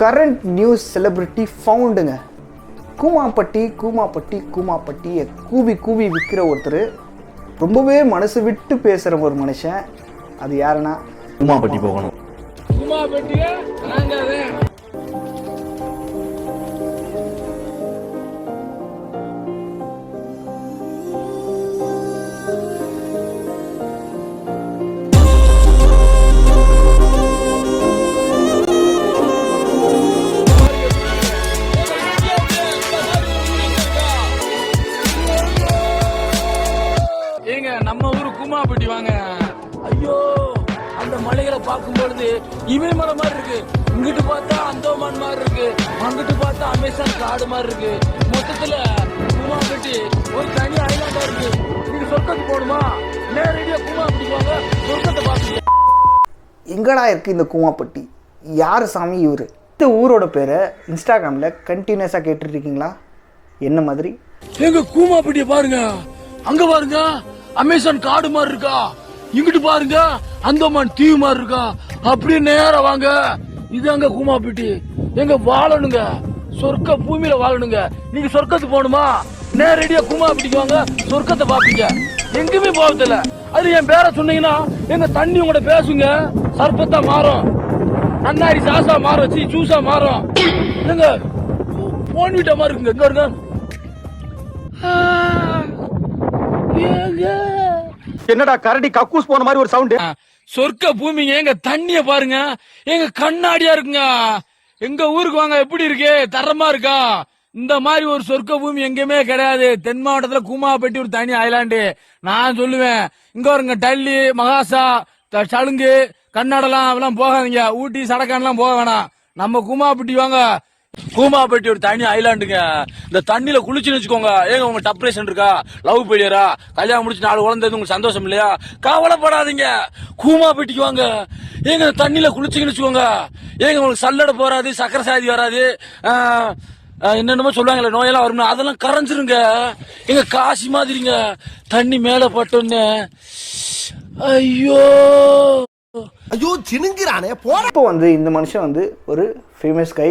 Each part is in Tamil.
கரண்ட் நியூஸ் செலிபிரிட்டி ஃபவுண்டுங்க. கூமாப்பட்டியை கூவி கூவி விற்கிற ஒருத்தர், ரொம்பவே மனசு விட்டு பேசுகிற ஒரு மனுஷன். அது யாருன்னா கூமாப்பட்டி போகணும். நம்ம ஊரு கூமாப்பட்டி வாங்க. ஐயோ, அந்த மலைகளை பார்க்கும் பொழுது இமயமலை மாதிரி இருக்கு, இங்கிட்டு பார்த்தா அந்தோமான் மாதிரி இருக்கு, அங்கிட்டு பார்த்தா அமேசான் காடு மாதிரி இருக்கு. மொத்தத்துல கூமாப்பட்டி ஒரு தனி ஐலாண்டா இருக்கு. நீங்க சொர்க்கத்துக்கு போகணுமா, நேரடியா கூமாப்பட்டி வாங்க, சொர்க்கத்தை பாப்பீங்க. எங்கடா இருக்கு இந்த கூமாப்பட்டி? யார் சாமி இவரு? இந்த ஊரோட பேரை இன்ஸ்டாகிராம்ல கண்டினியூஸா கேட்டுட்டு இருக்கீங்களா? என்ன மாதிரி? எங்க கூமாப்பட்டியை பாருங்க, அங்க பாருங்க அமேசான் காடு மாதிரி இருக்கா, இங்கிட்டு பாருங்க அந்தமான் தீவு மாதிரி இருக்கா. அப்படியே நேரா வாங்க, இது அங்க கூமாப்பட்டி. எங்க வாழணுங்க, சொர்க்க பூமியில வாழணுங்க. நீங்க சொர்க்கத்துக்கு போகணுமா, நேரடியா கூமாப்பட்டிக்கு வாங்க, சொர்க்கத்தை பாப்பீங்க. எங்குமே போகதில்ல. அது என் பேரை சொன்னீங்கன்னா எங்க தண்ணி உங்களோட பேசுங்க, சர்பத்தா மாறும், நன்னாரி சாசா மாறும், ஜூஸா மாறும். எங்க போன் வீட்டா மாதிரி இருக்குங்க. எங்க இருங்க, என்னடா கரடி கக்கூஸ் போன மாதிரி ஒரு சவுண்ட். சொர்க்க பூமிங்க, எங்க தண்ணிய பாருங்க, எங்க கண்ணாடியா இருக்குங்க. எங்க ஊருக்கு வாங்க, எப்படி இருக்கு, தரமா இருக்கா? இந்த மாதிரி ஒரு சொர்க்க பூமி எங்கேயுமே கிடையாது. தென் மாவட்டத்துல கூமாப்பட்டி ஒரு தனி ஐலாண்டு. நான் சொல்லுவேன், இங்க வருங்க டல்லி, மகாசா, சலுங்கு, கன்னடலாம் அதெல்லாம் போகாதீங்க. ஊட்டி சடக்கான்லாம் போக வேணாம். நம்ம கூமாப்பட்டி வாங்க. கூமாப்பட்டி ஒரு தனி ஐலாண்டுங்க. இந்த தண்ணியில குளிச்சுன்னு வச்சுக்கோங்க. ஏங்க உங்க டப்ரேஷன் இருக்கா, லவ் பெரியரா, கல்யாணம் முடிச்சு 4 குழந்தை, உங்களுக்கு சந்தோஷம் இல்லையா? கவலைப்படாதீங்க, கூமாப்பட்டிக்கு வாங்க. ஏங்க தண்ணியில குளிச்சுன்னு வச்சுக்கோங்க. ஏங்க உங்களுக்கு சல்லடை போறாது, சக்கரை சாதி வராது, என்னென்னமோ சொல்லுவாங்களே நோயெல்லாம் வரும், அதெல்லாம் கரைஞ்சிருங்க. எங்க காசி மாதிரிங்க. தண்ணி மேல பட்டோன்னு ஐயோ ஐயோ சினுங்கிறானே. இப்போ வந்து இந்த மனுஷன் வந்து ஒரு ஃபேமஸ் கை.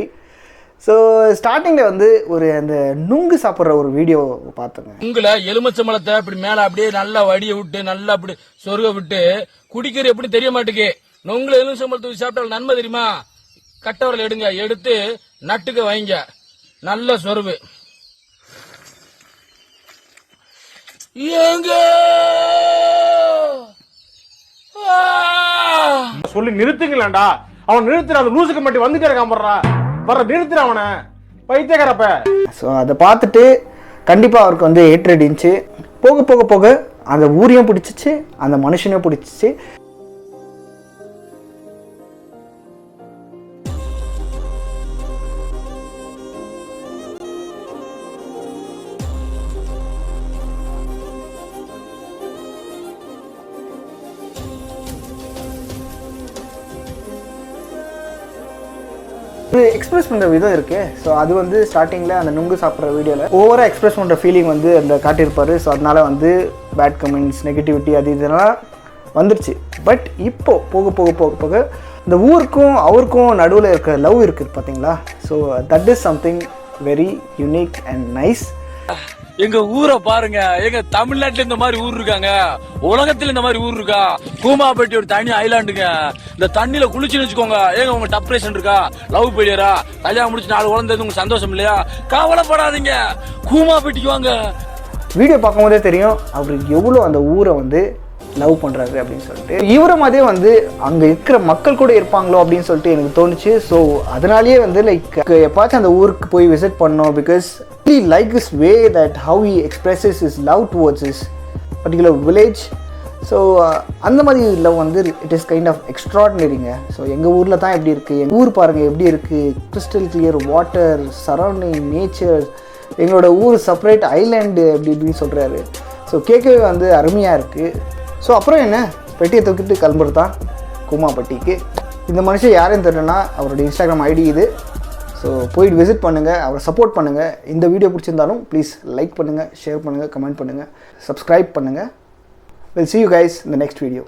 ஸோ ஸ்டார்டிங்கில் வந்து ஒரு அந்த நுங்கு சாப்பிட்ற ஒரு வீடியோ பார்த்தேங்க. உங்களை எலுமிச்சம்பழத்தை அப்படி மேல அப்படியே நல்லா வடிய விட்டு நல்லா அப்படி சொருக விட்டு குடிக்கிற எப்படி தெரிய மாட்டேங்க. நுங்குல எலுமிச்சம்பழத்தை சாப்பிட்டால் நன்மை தெரியுமா? கட்டவரில் எடுங்க, எடுத்து நட்டுக்க வைங்க, நல்ல சொருவு. ஏங்க சொல்லி நிறுத்துங்களேன்டா. அவன் நிறுத்துற, அந்த லூசுக்கு மட்டும் வந்துட்டே இருக்கான். வர நிறுத்துற அவனை, பைத்தியக்காரப்ப. ஸோ அதை பார்த்துட்டு கண்டிப்பாக அவருக்கு வந்து ஹேட்ரட் இருந்துச்சு. போக போக போக அந்த ஊரையும் பிடிச்சிச்சு, அந்த மனுஷனையும் பிடிச்சிச்சு. எக்ஸ்பிரஸ் பண்ணுற விதம் இருக்கு. ஸோ அது வந்து ஸ்டார்டிங்கில் அந்த நுங்கு சாப்பிட்ற வீடியோவில் ஓவராக எக்ஸ்பிரஸ் பண்ணுற ஃபீலிங் வந்து அந்த காட்டியிருப்பார். ஸோ அதனால வந்து பேட் கமெண்ட்ஸ், நெகட்டிவிட்டி அது இதெல்லாம் வந்துடுச்சு. பட் இப்போ போக போக போக போக இந்த ஊருக்கும் அவருக்கும் நடுவில் இருக்கிற லவ் இருக்குது பார்த்தீங்களா? So that is something very unique and nice. எங்க ஊரை பாருங்க, எங்க தமிழ்நாட்டுல இந்த மாதிரி ஊர் இருக்காங்க, உலகத்துல இந்த மாதிரி ஊர் இருக்கா? கூமாப்பட்டி ஒரு தனி ஐலாண்டுங்க. இந்த தண்ணியில குளிச்சுன்னு வச்சுக்கோங்க. ஏங்க உங்க டப்ரேஷன் இருக்கா, லவ் பெரியரா, கல்யாணம் முடிச்சு 4 குழந்தை, உங்களுக்கு சந்தோஷம் இல்லையா? கவலைப்படாதீங்க, கூமாப்பட்டிக்கு வாங்க. வீடியோ பார்க்கும்போதே தெரியும் அவருக்கு எவ்வளோ அந்த ஊரை வந்து லவ் பண்ணுறாரு அப்படின்னு சொல்லிட்டு. இவரை மாதிரியே வந்து அங்கே இருக்கிற மக்கள் கூட இருப்பாங்களோ அப்படின்னு சொல்லிட்டு எனக்கு தோணுச்சு. ஸோ அதனாலேயே வந்து லைக் எப்பாச்சும் அந்த ஊருக்கு போய் விசிட் பண்ணோம். Because he like his way that how he expresses his love towards his particular village. So அந்த மாதிரி லவ் வந்து இட் இஸ் கைண்ட் ஆஃப் எக்ஸ்ட்ராடினரிங்க. ஸோ எங்கள் ஊரில் தான் எப்படி இருக்குது, எங்கள் ஊர் பாருங்கள் எப்படி இருக்குது, crystal clear water, surrounding nature, எங்களோட ஊர் செப்பரேட் ஐலாண்டு அப்படி இப்படின்னு சொல்கிறாரு. ஸோ கேட்கவே வந்து அருமையாக இருக்குது. ஸோ அப்புறம் என்ன, பெட்டியை தூக்கிட்டு கிளம்புறது தான் கூமாப்பட்டிக்கு. இந்த மனுஷன் யாருன்னு தெரியலனா அவரோட இன்ஸ்டாகிராம் ஐடி இது. ஸோ போயிட்டு விசிட் பண்ணுங்கள், அவரை சப்போர்ட் பண்ணுங்கள். இந்த வீடியோ பிடிச்சிருந்தாலும் ப்ளீஸ் லைக் பண்ணுங்கள், ஷேர் பண்ணுங்கள், கமெண்ட் பண்ணுங்கள், சப்ஸ்கிரைப் பண்ணுங்கள். We'll see you guys in the next video.